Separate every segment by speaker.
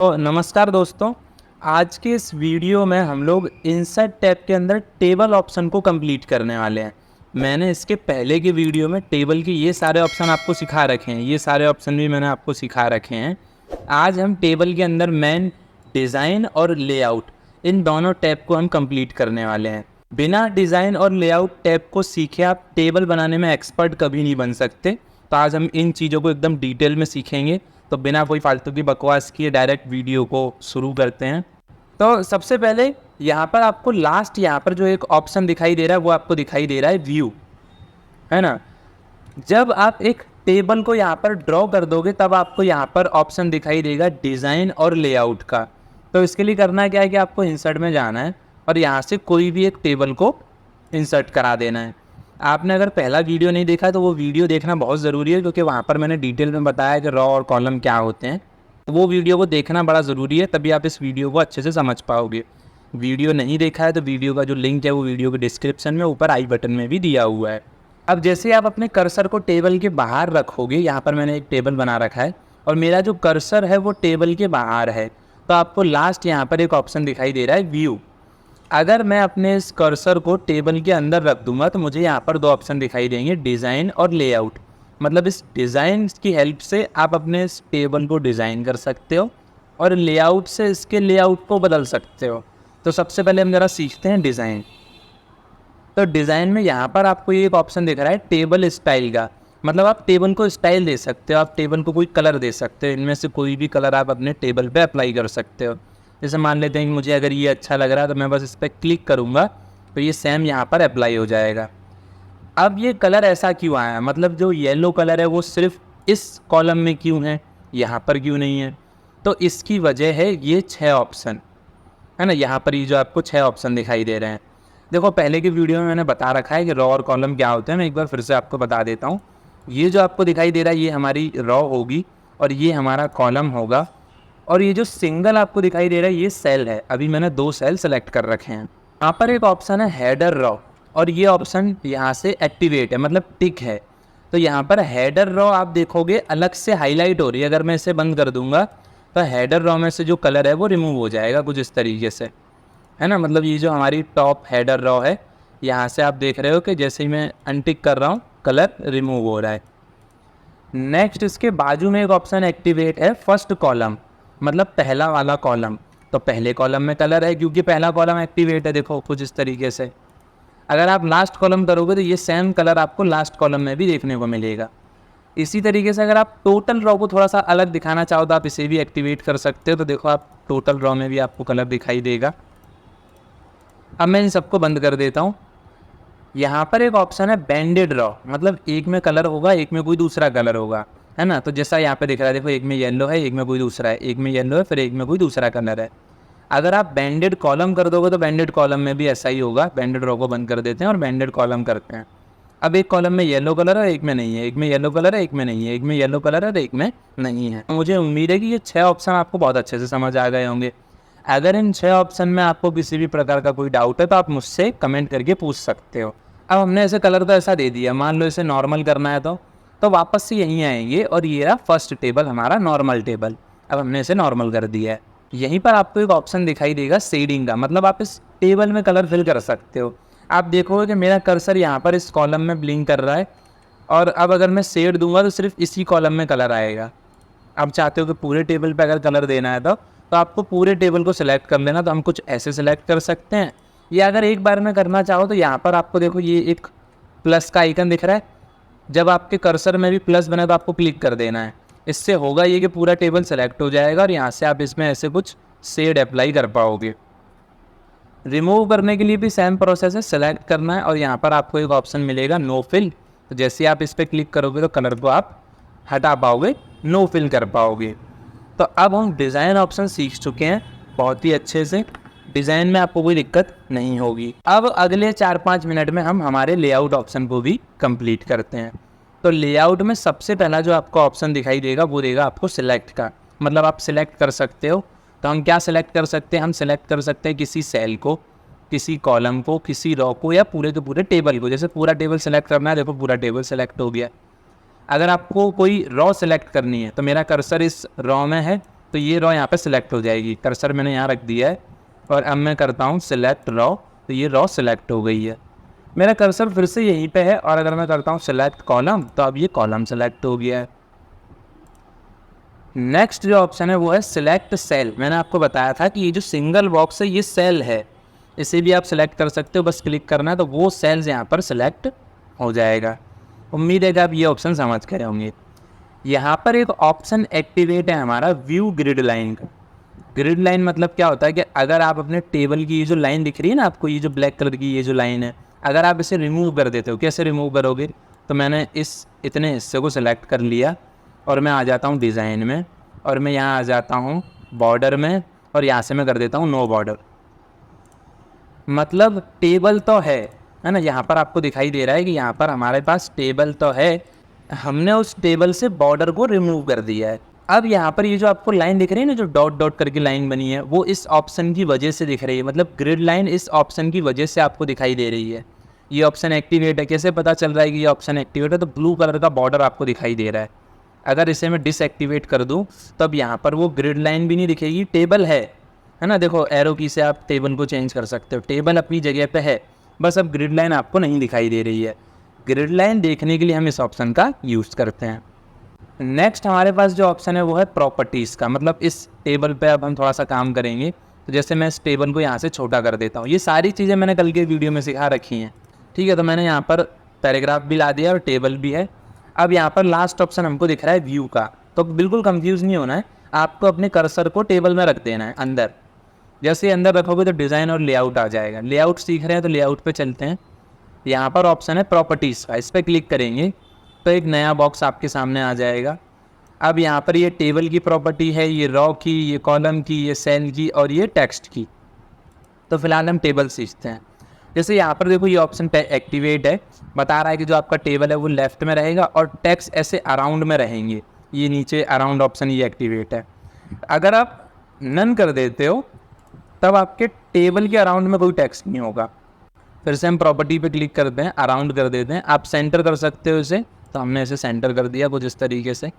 Speaker 1: तो नमस्कार दोस्तों। आज के इस वीडियो में हम लोग इंसर्ट टैब के अंदर टेबल ऑप्शन को कंप्लीट करने वाले हैं। मैंने इसके पहले के वीडियो में टेबल के ये सारे ऑप्शन आपको सिखा रखे हैं, ये सारे ऑप्शन भी मैंने आपको सिखा रखे हैं। आज हम टेबल के अंदर मेन, डिज़ाइन और लेआउट, इन दोनों टैब को हम कंप्लीट करने वाले हैं। बिना डिज़ाइन और लेआउट टैब को सीखे आप टेबल बनाने में एक्सपर्ट कभी नहीं बन सकते। तो आज हम इन चीज़ों को एकदम डिटेल में सीखेंगे। तो बिना कोई फालतू की बकवास किए डायरेक्ट वीडियो को शुरू करते हैं। तो सबसे पहले यहाँ पर आपको लास्ट यहाँ पर जो एक ऑप्शन दिखाई दे रहा है वो आपको दिखाई दे रहा है व्यू, है ना। जब आप एक टेबल को यहाँ पर ड्रॉ कर दोगे तब आपको यहाँ पर ऑप्शन दिखाई देगा डिज़ाइन और लेआउट का। तो इसके लिए करना क्या है कि आपको इंसर्ट में जाना है और यहाँ से कोई भी एक टेबल को इंसर्ट करा देना है। आपने अगर पहला वीडियो नहीं देखा तो वो वीडियो देखना बहुत ज़रूरी है, क्योंकि वहाँ पर मैंने डिटेल में बताया कि रॉ और कॉलम क्या होते हैं। तो वो वीडियो को देखना बड़ा ज़रूरी है, तभी आप इस वीडियो को अच्छे से समझ पाओगे। वीडियो नहीं देखा है तो वीडियो का जो लिंक है वो वीडियो के डिस्क्रिप्शन में ऊपर आई बटन में भी दिया हुआ है। अब जैसे आप अपने कर्सर को टेबल के बाहर रखोगे, यहाँ पर मैंने एक टेबल बना रखा है और मेरा जो कर्सर है वो टेबल के बाहर है, तो आपको लास्ट यहाँ पर एक ऑप्शन दिखाई दे रहा है व्यू। अगर मैं अपने इस कर्सर को टेबल के अंदर रख दूंगा तो मुझे यहाँ पर दो ऑप्शन दिखाई देंगे, डिज़ाइन और लेआउट। मतलब इस डिज़ाइन की हेल्प से आप अपने इस टेबल को डिज़ाइन कर सकते हो और लेआउट से इसके लेआउट को बदल सकते हो। तो सबसे पहले हम ज़रा सीखते हैं डिज़ाइन। तो डिज़ाइन में यहाँ पर आपको ये एक ऑप्शन दिख रहा है टेबल स्टाइल का। मतलब आप टेबल को स्टाइल दे सकते हो, आप टेबल को कोई कलर दे सकते हो। इनमें से कोई भी कलर आप अपने टेबल पे अप्लाई कर सकते हो। जैसे मान लेते हैं कि मुझे अगर ये अच्छा लग रहा है तो मैं बस इस पर क्लिक करूँगा तो ये सेम यहाँ पर अप्लाई हो जाएगा। अब ये कलर ऐसा क्यों आया, मतलब जो येलो कलर है वो सिर्फ इस कॉलम में क्यों है, यहाँ पर क्यों नहीं है? तो इसकी वजह है ये 6 ऑप्शन, है ना। यहाँ पर ये जो आपको 6 ऑप्शन दिखाई दे रहे हैं, देखो पहले की वीडियो में मैंने बता रखा है कि रॉ और कॉलम क्या होते हैं। मैं एक बार फिर से आपको बता देता हूँ। ये जो आपको दिखाई दे रहा है ये हमारी रॉ होगी और ये हमारा कॉलम होगा, और ये जो सिंगल आपको दिखाई दे रहा है ये सेल है। अभी मैंने 2 सेल सेलेक्ट कर रखे हैं। यहाँ पर एक ऑप्शन है हेडर रॉ और ये ऑप्शन यहाँ से एक्टिवेट है, मतलब टिक है। तो यहाँ पर हेडर रॉ आप देखोगे अलग से हाईलाइट हो रही है। अगर मैं इसे बंद कर दूंगा तो हेडर रॉ में से जो कलर है वो रिमूव हो जाएगा कुछ इस तरीके से, है ना। मतलब ये जो हमारी टॉप हेडर रॉ है, यहाँ से आप देख रहे हो कि जैसे ही मैं अनटिक कर रहा हूँ कलर रिमूव हो रहा है। नेक्स्ट इसके बाजू में एक ऑप्शन एक्टिवेट है फर्स्ट कॉलम, मतलब पहला वाला कॉलम। तो पहले कॉलम में कलर है क्योंकि पहला कॉलम एक्टिवेट है, देखो कुछ इस तरीके से। अगर आप लास्ट कॉलम करोगे तो ये सेम कलर आपको लास्ट कॉलम में भी देखने को मिलेगा। इसी तरीके से अगर आप टोटल रॉ को थोड़ा सा अलग दिखाना चाहो तो आप इसे भी एक्टिवेट कर सकते हो। तो देखो आप टोटल रॉ में भी आपको कलर दिखाई देगा। अब मैं इन सबको बंद कर देता हूँ। यहाँ पर एक ऑप्शन है बैंडेड रॉ, मतलब एक में कलर होगा एक में कोई दूसरा कलर होगा, है ना। तो जैसा यहाँ पे दिख रहा है, देखो एक में येलो है एक में कोई दूसरा है, एक में येलो है फिर एक में कोई दूसरा कलर है। अगर आप बैंडेड कॉलम कर दोगे तो बैंडेड कॉलम में भी ऐसा ही होगा। बैंडेड रॉ को बंद कर देते हैं और बैंडेड कॉलम करते हैं। अब एक कॉलम में येलो कलर है एक में नहीं है, एक में येलो कलर है एक में नहीं है, एक में येलो कलर है एक में नहीं है। मुझे उम्मीद है कि ये 6 ऑप्शन आपको बहुत अच्छे से समझ आ गए होंगे। अगर इन 6 ऑप्शन में आपको किसी भी प्रकार का कोई डाउट है तो आप मुझसे कमेंट करके पूछ सकते हो। अब हमने ऐसे कलर तो ऐसा दे दिया, मान लो इसे नॉर्मल करना है तो वापस से यहीं आएंगे और ये रहा फर्स्ट टेबल हमारा नॉर्मल टेबल। अब हमने इसे नॉर्मल कर दिया है। यहीं पर आपको एक ऑप्शन दिखाई देगा शेडिंग का, मतलब आप इस टेबल में कलर फिल कर सकते हो। आप देखोगे कि मेरा कर्सर यहाँ पर इस कॉलम में ब्लिंक कर रहा है और अब अगर मैं शेड दूंगा तो सिर्फ इसी कॉलम में कलर आएगा। आप चाहते हो कि पूरे टेबल पे अगर कलर देना है तो आपको पूरे टेबल को सिलेक्ट कर लेना। तो हम कुछ ऐसे सिलेक्ट कर सकते हैं, या अगर एक बार में करना चाहो तो यहाँ पर आपको देखो ये एक प्लस का आइकन दिख रहा है। जब आपके कर्सर में भी प्लस बने तो आपको क्लिक कर देना है। इससे होगा ये कि पूरा टेबल सेलेक्ट हो जाएगा और यहाँ से आप इसमें ऐसे कुछ शेड अप्लाई कर पाओगे। रिमूव करने के लिए भी सेम प्रोसेस है, सेलेक्ट करना है और यहाँ पर आपको एक ऑप्शन मिलेगा नो फिल। तो जैसे आप इस पर क्लिक करोगे तो कलर को आप हटा पाओगे, नो फिल कर पाओगे। तो अब हम डिज़ाइन ऑप्शन सीख चुके हैं बहुत ही अच्छे से। डिज़ाइन में आपको कोई दिक्कत नहीं होगी। अब अगले 4-5 मिनट में हम हमारे लेआउट ऑप्शन को भी कंप्लीट करते हैं। तो लेआउट में सबसे पहला जो आपको ऑप्शन दिखाई देगा वो देगा आपको सिलेक्ट का, मतलब आप सिलेक्ट कर सकते हो। तो हम क्या सिलेक्ट कर सकते हैं, हम सिलेक्ट कर सकते हैं किसी सेल को, किसी कॉलम को, किसी रॉ को, या पूरे के पूरे टेबल को। जैसे पूरा टेबल सेलेक्ट करना है, देखो पूरा टेबल सेलेक्ट हो गया। अगर आपको कोई रॉ सेलेक्ट करनी है तो मेरा कर्सर इस रॉ में है तो ये रॉ यहाँ पे सिलेक्ट हो जाएगी। कर्सर मैंने यहाँ रख दिया है और अब मैं करता हूँ सिलेक्ट रॉ, तो ये रॉ सिलेक्ट हो गई है। मेरा कर्सर फिर से यहीं पे है और अगर मैं करता हूँ सिलेक्ट कॉलम तो अब ये कॉलम सिलेक्ट हो गया है। नेक्स्ट जो ऑप्शन है वो है सिलेक्ट सेल। मैंने आपको बताया था कि ये जो सिंगल बॉक्स है ये सेल है, इसे भी आप सिलेक्ट कर सकते हो, बस क्लिक करना है तो वो सेल्स यहाँ पर सिलेक्ट हो जाएगा। उम्मीद है कि आप ये ऑप्शन समझ गए होंगे। यहाँ पर एक ऑप्शन एक्टिवेट है हमारा व्यू ग्रिड लाइन का। ग्रिड लाइन मतलब क्या होता है कि अगर आप अपने टेबल की ये जो लाइन दिख रही है ना आपको, ये जो ब्लैक कलर की ये जो लाइन है, अगर आप इसे रिमूव कर देते हो, कैसे रिमूव करोगे, तो मैंने इस इतने हिस्से को सिलेक्ट कर लिया और मैं आ जाता हूँ डिज़ाइन में और मैं यहाँ आ जाता हूँ बॉर्डर में और यहाँ से मैं कर देता हूँ नो बॉर्डर। मतलब टेबल तो है ना, यहाँ पर आपको दिखाई दे रहा है कि यहाँ पर हमारे पास टेबल तो है, हमने उस टेबल से बॉर्डर को रिमूव कर दिया है। अब यहाँ पर ये जो आपको लाइन दिख रही है ना, जो डॉट डॉट करके लाइन बनी है, वो इस ऑप्शन की वजह से दिख रही है। मतलब ग्रिड लाइन इस ऑप्शन की वजह से आपको दिखाई दे रही है। ये ऑप्शन एक्टिवेट है। कैसे पता चल रहा है कि ये ऑप्शन एक्टिवेट है, तो ब्लू कलर का बॉर्डर आपको दिखाई दे रहा है। अगर इसे मैं डिसएक्टिवेट कर दूँ तो अब यहाँ पर वो ग्रिड लाइन भी नहीं दिखेगी, टेबल है ना। देखो एरो की से आप टेबल को चेंज कर सकते हो, टेबल अपनी जगह पे है, बस अब ग्रिड लाइन आपको नहीं दिखाई दे रही है। ग्रिड लाइन देखने के लिए हम इस ऑप्शन का यूज़ करते हैं। नेक्स्ट हमारे पास जो ऑप्शन है वो है प्रॉपर्टीज़ का। मतलब इस टेबल पे अब हम थोड़ा सा काम करेंगे, तो जैसे मैं इस टेबल को यहाँ से छोटा कर देता हूँ। ये सारी चीज़ें मैंने कल के वीडियो में सिखा रखी हैं, ठीक है। तो मैंने यहाँ पर पैराग्राफ भी ला दिया और टेबल भी है। अब यहाँ पर लास्ट ऑप्शन हमको दिख रहा है व्यू का, तो बिल्कुल कंफ्यूज नहीं होना है, आपको अपने कर्सर को टेबल में रख देना है अंदर। जैसे ही अंदर रखोगे तो डिज़ाइन और लेआउट आ जाएगा। लेआउट सीख रहे हैं तो लेआउट पे चलते हैं। यहाँ पर ऑप्शन है प्रॉपर्टीज़ का, इस पर क्लिक करेंगे तो एक नया बॉक्स आपके सामने आ जाएगा। अब यहाँ पर ये टेबल की प्रॉपर्टी है, ये रॉ की, ये कॉलम की, ये सेल की और ये टेक्स्ट की। तो फिलहाल हम टेबल सीखते हैं। जैसे यहाँ पर देखो ये ऑप्शन एक्टिवेट है, बता रहा है कि जो आपका टेबल है वो लेफ्ट में रहेगा और टेक्स्ट ऐसे अराउंड में रहेंगे। ये नीचे अराउंड ऑप्शन ये एक्टिवेट है। अगर आप नन कर देते हो तब आपके टेबल के अराउंड में कोई टेक्स्ट नहीं होगा। फिर से हम प्रॉपर्टी पे क्लिक करते हैं, अराउंड कर देते हैं। आप सेंटर कर सकते हो इसे, तो हमने इसे सेंटर कर दिया कुछ इस तरीके से।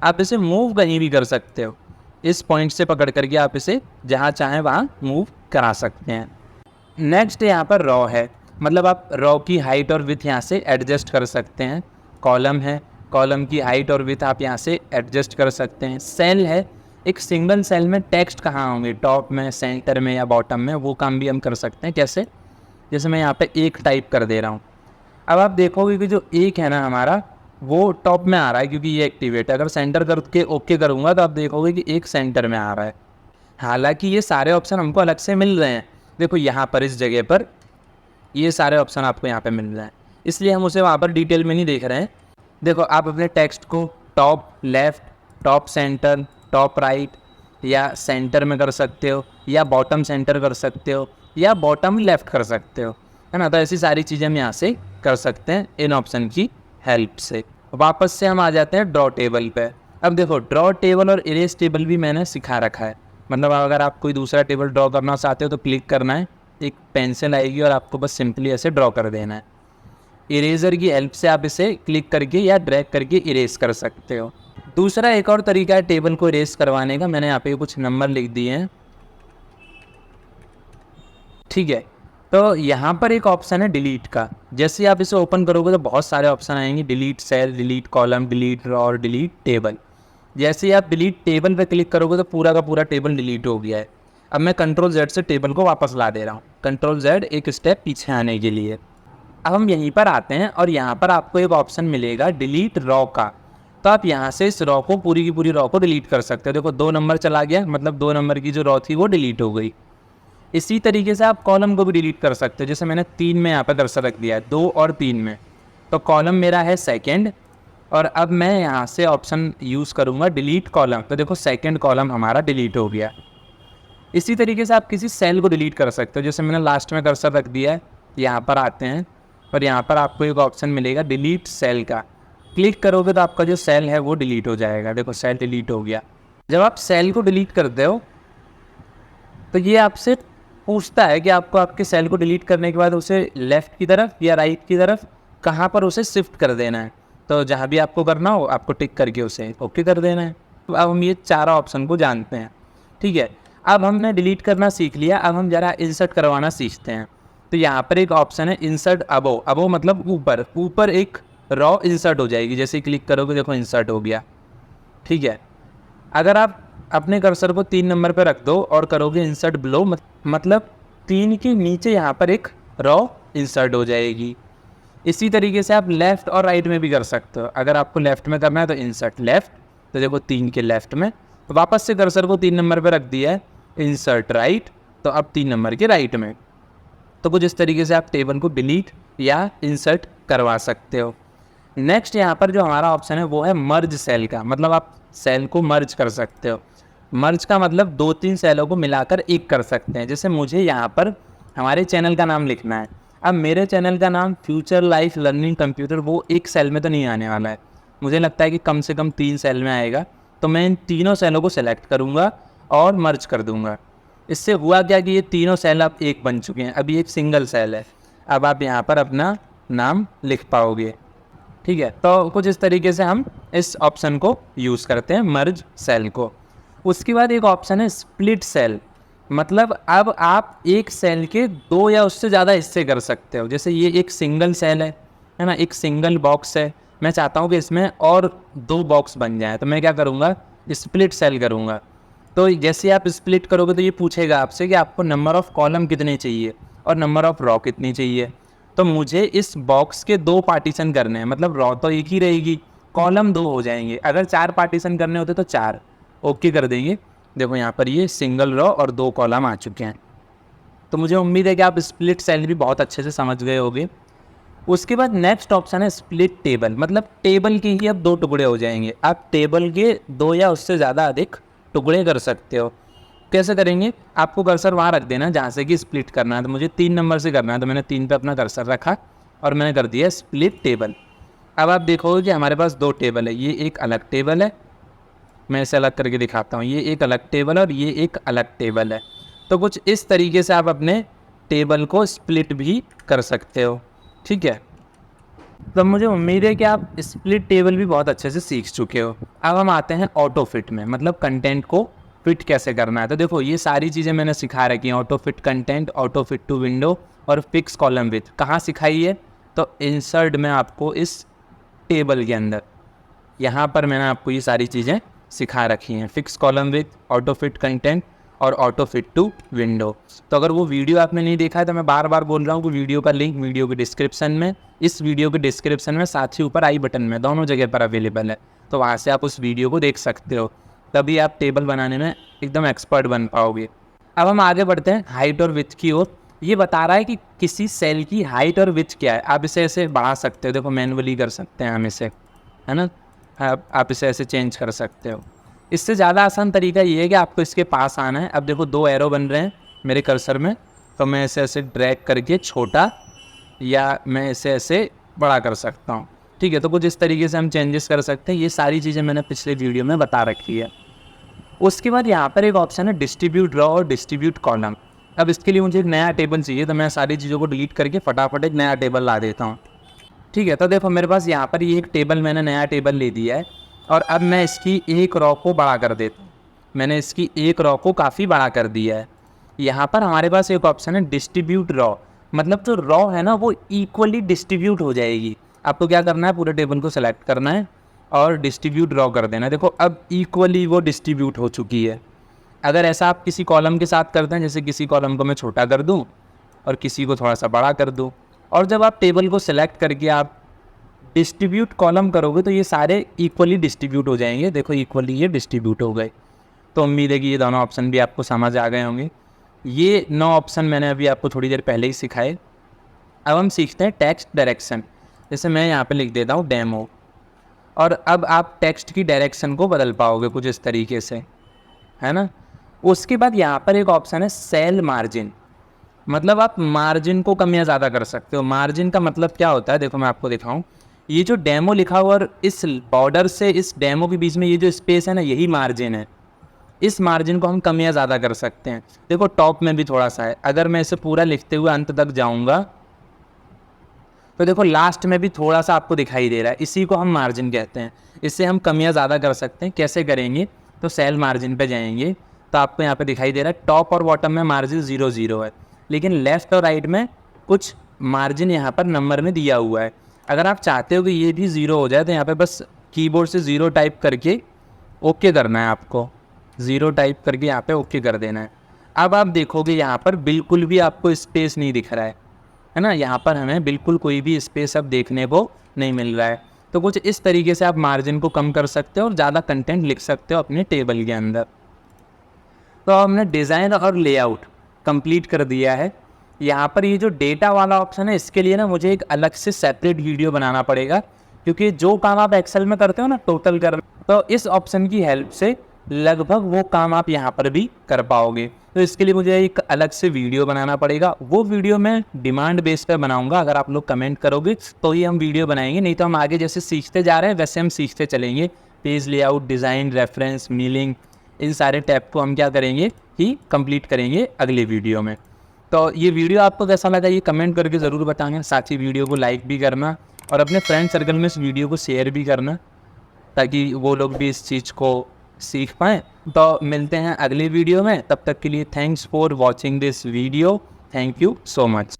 Speaker 1: आप इसे मूव कहीं भी कर सकते हो, इस पॉइंट से पकड़ करके आप इसे जहाँ चाहें वहाँ मूव करा सकते हैं। नेक्स्ट यहाँ पर रॉ है, मतलब आप रॉ की हाइट और विथ यहाँ से एडजस्ट कर सकते हैं। कॉलम है, कॉलम की हाइट और विथ आप यहाँ से एडजस्ट कर सकते हैं। सेल है, एक सिंगल सेल में टेक्स्ट कहाँ होंगे, टॉप में, सेंटर में या बॉटम में, वो काम भी हम कर सकते हैं। कैसे, जैसे मैं यहाँ पे एक टाइप कर दे रहा हूँ। अब आप देखोगे कि जो एक है ना हमारा, वो टॉप में आ रहा है क्योंकि ये एक्टिवेट है। अगर सेंटर करके ओके करूँगा तो आप देखोगे कि एक सेंटर में आ रहा है। हालांकि ये सारे ऑप्शन हमको अलग से मिल रहे हैं। देखो यहाँ पर इस जगह पर ये सारे ऑप्शन आपको यहाँ पे मिल रहे हैं, इसलिए हम उसे वहाँ पर डिटेल में नहीं देख रहे हैं। देखो आप अपने टेक्स्ट को top left, top centre, top right या सेंटर में कर सकते हो, या बॉटम सेंटर कर सकते हो, या बॉटम लेफ़्ट कर सकते हो, है ना। तो ऐसी सारी चीज़ें हम यहाँ से कर सकते हैं इन ऑप्शन की हेल्प से। वापस से हम आ जाते हैं ड्रॉ टेबल पे। अब देखो ड्रॉ टेबल और इरेज टेबल भी मैंने सिखा रखा है। मतलब अगर आप कोई दूसरा टेबल ड्रॉ करना चाहते हो तो क्लिक करना है, एक पेंसिल आएगी और आपको बस सिंपली ऐसे ड्रॉ कर देना है। इरेज़र की हेल्प से आप इसे क्लिक करके या ड्रैग करके इरेज कर सकते हो। दूसरा एक और तरीका है टेबल को इरेज करवाने का, मैंने यहाँ पे कुछ नंबर लिख दिए हैं, ठीक है। तो यहाँ पर एक ऑप्शन है डिलीट का। जैसे आप इसे ओपन करोगे तो बहुत सारे ऑप्शन आएंगे, delete cell, delete column, delete row और डिलीट टेबल। जैसे ही आप डिलीट टेबल पे क्लिक करोगे तो पूरा का पूरा टेबल डिलीट हो गया है। अब मैं कंट्रोल Z से टेबल को वापस ला दे रहा हूँ, कंट्रोल Z एक स्टेप पीछे आने के लिए। अब हम यहीं पर आते हैं और यहाँ पर आपको एक ऑप्शन मिलेगा डिलीट रॉ का। तो आप यहाँ से इस रॉ को, पूरी की पूरी रॉ को डिलीट कर सकते हो। देखो 2 नंबर चला गया, मतलब 2 नंबर की जो रॉ थी वो डिलीट हो गई। इसी तरीके से आप कॉलम को भी डिलीट कर सकते हो। जैसे मैंने 3 में यहाँ पर कर्सर रख दिया है, 2 और 3 में, तो कॉलम मेरा है सेकंड, और अब मैं यहाँ से ऑप्शन यूज़ करूँगा डिलीट कॉलम। तो देखो सेकंड कॉलम हमारा डिलीट हो गया। इसी तरीके से आप किसी सेल को डिलीट कर सकते हो। जैसे मैंने लास्ट में कर्सर रख दिया है, यहाँ पर आते हैं और यहाँ पर आपको एक ऑप्शन मिलेगा डिलीट सेल का। क्लिक करोगे तो आपका जो सेल है वो डिलीट हो जाएगा। देखो सेल डिलीट हो गया। जब आप सेल को डिलीट करते हो तो ये आपसे पूछता है कि आपको आपके सेल को डिलीट करने के बाद उसे लेफ़्ट की तरफ या राइट की तरफ कहाँ पर उसे शिफ्ट कर देना है। तो जहाँ भी आपको करना हो आपको टिक करके उसे ओके कर देना है। तो अब हम ये चारों ऑप्शन को जानते हैं। ठीक है, अब हमने डिलीट करना सीख लिया, अब हम ज़रा इंसर्ट करवाना सीखते हैं। तो यहाँ पर एक ऑप्शन है इंसर्ट अबो, अबो मतलब ऊपर, ऊपर एक रॉ इंसर्ट हो जाएगी। जैसे क्लिक करोगे देखो इंसर्ट हो गया। ठीक है, अगर आप अपने कर्सर को 3 नंबर पर रख दो और करोगे इंसर्ट बिलो, मतलब 3 के नीचे यहाँ पर एक रॉ इंसर्ट हो जाएगी। इसी तरीके से आप लेफ़्ट और राइट में भी कर सकते हो। अगर आपको लेफ़्ट में करना है तो इंसर्ट लेफ़्ट, तो देखो 3 के लेफ़्ट में, तो वापस से कर्सर को 3 नंबर पर रख दिया है, इंसर्ट राइट, तो अब 3 नंबर के राइट में। तो कुछ इस तरीके से आप टेबल को डिलीट या इंसर्ट करवा सकते हो। नेक्स्ट यहाँ पर जो हमारा ऑप्शन है वो है मर्ज सेल का, मतलब आप सेल को मर्ज कर सकते हो। मर्ज का मतलब 2-3 सेलों को मिलाकर एक कर सकते हैं। जैसे मुझे यहाँ पर हमारे चैनल का नाम लिखना है, अब मेरे चैनल का नाम फ्यूचर लाइफ लर्निंग कंप्यूटर, वो एक सेल में तो नहीं आने वाला है, मुझे लगता है कि कम से कम 3 सेल में आएगा। तो मैं इन तीनों सेलों को सेलेक्ट करूँगा और मर्ज कर दूँगा। इससे हुआ क्या कि ये तीनों सेल अब एक बन चुके हैं, अभी एक सिंगल सेल है। अब आप यहाँ पर अपना नाम लिख पाओगे। ठीक है, तो कुछ इस तरीके से हम इस ऑप्शन को यूज़ करते हैं, मर्ज सेल को। उसके बाद एक ऑप्शन है स्प्लिट सेल, मतलब अब आप एक सेल के 2 या उससे ज़्यादा हिस्से कर सकते हो। जैसे ये एक सिंगल सेल है ना, एक सिंगल बॉक्स है, मैं चाहता हूँ कि इसमें और 2 बॉक्स बन जाए, तो मैं क्या करूँगा, स्प्लिट सेल करूँगा। तो जैसे आप स्प्लिट करोगे तो ये पूछेगा आपसे कि आपको नंबर ऑफ़ कॉलम कितने चाहिए और नंबर ऑफ़ रॉ कितनी चाहिए। तो मुझे इस बॉक्स के 2 पार्टीशन करने हैं, मतलब रॉ तो एक ही रहेगी, कॉलम 2 हो जाएंगे। अगर 4 पार्टीशन करने होते तो 4, ओके कर देंगे। देखो यहाँ पर ये सिंगल रॉ और 2 कॉलम आ चुके हैं। तो मुझे उम्मीद है कि आप स्प्लिट सेल भी बहुत अच्छे से समझ गए होंगे। उसके बाद नेक्स्ट ऑप्शन है स्प्लिट टेबल, मतलब टेबल के ही अब 2 टुकड़े हो जाएंगे। आप टेबल के 2 या उससे ज़्यादा अधिक टुकड़े कर सकते हो। कैसे करेंगे, आपको कर्सर वहाँ रख देना जहाँ से कि स्प्लिट करना है। तो मुझे 3 नंबर से करना है, तो मैंने 3 पे अपना कर्सर रखा और मैंने कर दिया स्प्लिट टेबल। अब आप देखोगे कि हमारे पास 2 टेबल है, ये एक अलग टेबल है, मैं इसे अलग करके दिखाता हूँ, ये एक अलग टेबल है और ये एक अलग टेबल है। तो कुछ इस तरीके से आप अपने टेबल को स्प्लिट भी कर सकते हो। ठीक है, तो मुझे उम्मीद है कि आप स्प्लिट टेबल भी बहुत अच्छे से सीख चुके हो। अब हम आते हैं ऑटो फिट में, मतलब कंटेंट को फिट कैसे करना है। तो देखो ये सारी चीज़ें मैंने सिखा रखी हैं, auto fit content, auto fit to window और फिक्स कॉलम विथ। कहाँ सिखाई है, तो इंसर्ट में आपको इस टेबल के अंदर, यहाँ पर मैंने आपको ये सारी चीज़ें सिखा रखी हैं, fix column with, auto fit content और ऑटो फिट टू विंडो। तो अगर वो वीडियो आपने नहीं देखा है तो मैं बार बार बोल रहा हूँ कि वीडियो का लिंक वीडियो के डिस्क्रिप्शन में, इस वीडियो के डिस्क्रिप्शन में, साथ ही ऊपर आई बटन में, दोनों जगह पर अवेलेबल है। तो वहाँ से आप उस वीडियो को देख सकते हो, तभी आप टेबल बनाने में एकदम एक्सपर्ट बन पाओगे। अब हम आगे बढ़ते हैं हाइट और विड्थ की ओर। ये बता रहा है कि किसी सेल की हाइट और विड्थ क्या है। आप इसे ऐसे बढ़ा सकते हो, देखो मैनुअली कर सकते हैं हम इसे, है ना, आप इसे ऐसे चेंज कर सकते हो। इससे ज़्यादा आसान तरीका ये है कि आपको इसके पास आना है। अब देखो 2 एरो बन रहे हैं मेरे कर्सर में, तो मैं इसे ऐसे ड्रैग करके छोटा या मैं इसे ऐसे बड़ा कर सकता हूँ। ठीक है, तो कुछ इस तरीके से हम चेंजेस कर सकते हैं। ये सारी चीज़ें मैंने पिछले वीडियो में बता रखी है। उसके बाद यहाँ पर एक ऑप्शन है डिस्ट्रीब्यूट रॉ और डिस्ट्रीब्यूट कॉलम। अब इसके लिए मुझे एक नया टेबल चाहिए, तो मैं सारी चीज़ों को डिलीट करके फटाफट एक नया टेबल ला देता हूँ। ठीक है, तो देखो मेरे पास यहाँ पर ये एक टेबल, मैंने नया टेबल ले दिया है और अब मैं इसकी एक रॉ को बड़ा कर देता हूँ। मैंने इसकी एक रॉ को काफ़ी बड़ा कर दिया है। यहाँ पर हमारे पास एक ऑप्शन है डिस्ट्रीब्यूट रॉ, मतलब जो रॉ है ना वो इक्वली डिस्ट्रीब्यूट हो जाएगी। आपको क्या करना है, पूरे टेबल को सेलेक्ट करना है और डिस्ट्रीब्यूट रॉ कर देना है। देखो अब इक्वली वो डिस्ट्रीब्यूट हो चुकी है। अगर ऐसा आप किसी कॉलम के साथ करते हैं, जैसे किसी कॉलम को मैं छोटा कर दूँ और किसी को थोड़ा सा बड़ा कर दूँ, और जब आप टेबल को सिलेक्ट करके आप डिस्ट्रीब्यूट कॉलम करोगे तो ये सारे इक्वली डिस्ट्रीब्यूट हो जाएंगे। देखो इक्वली ये डिस्ट्रीब्यूट हो गए। तो उम्मीद है कि ये दोनों ऑप्शन भी आपको समझ आ गए होंगे। ये 9 ऑप्शन मैंने अभी आपको थोड़ी देर पहले ही सिखाए। अब हम सीखते हैं टेक्स्ट डायरेक्शन। जैसे मैं यहाँ पे लिख देता हूँ डेमो, और अब आप टेक्स्ट की डायरेक्शन को बदल पाओगे कुछ इस तरीके से, है ना। उसके बाद यहाँ पर एक ऑप्शन है सेल मार्जिन, मतलब आप मार्जिन को कम या ज़्यादा कर सकते हो। मार्जिन का मतलब क्या होता है, देखो मैं आपको दिखाऊं। ये जो डेमो लिखा हुआ और इस बॉर्डर से इस डेमो के बीच में ये जो स्पेस है ना, यही मार्जिन है। इस मार्जिन को हम कम या ज़्यादा कर सकते हैं। देखो टॉप में भी थोड़ा सा है, अगर मैं इसे पूरा लिखते हुए अंत तक जाऊंगा तो देखो लास्ट में भी थोड़ा सा आपको दिखाई दे रहा है, इसी को हम मार्जिन कहते हैं। इससे हम कमियां ज़्यादा कर सकते हैं। कैसे करेंगे, तो सेल मार्जिन पे जाएंगे तो आपको यहाँ पे दिखाई दे रहा है टॉप और बॉटम में मार्जिन 0 0 है, लेकिन लेफ़्ट और राइट में कुछ मार्जिन यहाँ पर नंबर में दिया हुआ है। अगर आप चाहते हो कि ये भी 0 हो जाए तो यहाँ पे बस कीबोर्ड से 0 टाइप करके ओके करना है आपको, 0 टाइप करके यहाँ पे ओके कर देना है। अब आप देखोगे यहाँ पर बिल्कुल भी आपको स्पेस नहीं दिख रहा है ना, यहाँ पर हमें बिल्कुल कोई भी स्पेस अब देखने को नहीं मिल रहा है। तो कुछ इस तरीके से आप मार्जिन को कम कर सकते हो और ज़्यादा कंटेंट लिख सकते हो अपने टेबल के अंदर। तो हमने डिज़ाइन और लेआउट कंप्लीट कर दिया है। यहाँ पर ये जो डेटा वाला ऑप्शन है, इसके लिए ना मुझे एक अलग से सेपरेट वीडियो बनाना पड़ेगा, क्योंकि जो काम आप एक्सेल में करते हो ना टोटल कर, तो इस ऑप्शन की हेल्प से लगभग वो काम आप यहाँ पर भी कर पाओगे। तो इसके लिए मुझे एक अलग से वीडियो बनाना पड़ेगा। वो वीडियो मैं डिमांड बेस पे बनाऊंगा। अगर आप लोग कमेंट करोगे तो ही हम वीडियो बनाएंगे, नहीं तो हम आगे जैसे सीखते जा रहे हैं वैसे हम सीखते चलेंगे। Page layout, design, reference, meaning, इन सारे टैब को हम क्या करेंगे कि कंप्लीट करेंगे अगले वीडियो में। तो ये वीडियो आपको कैसा लगा ये कमेंट करके ज़रूर बताएंगे। साथ ही वीडियो को लाइक भी करना और अपने फ्रेंड सर्कल में इस वीडियो को शेयर भी करना, ताकि वो लोग भी इस चीज़ को सीख पाएँ। तो मिलते हैं अगले वीडियो में, तब तक के लिए thanks for watching this video. Thank you so much.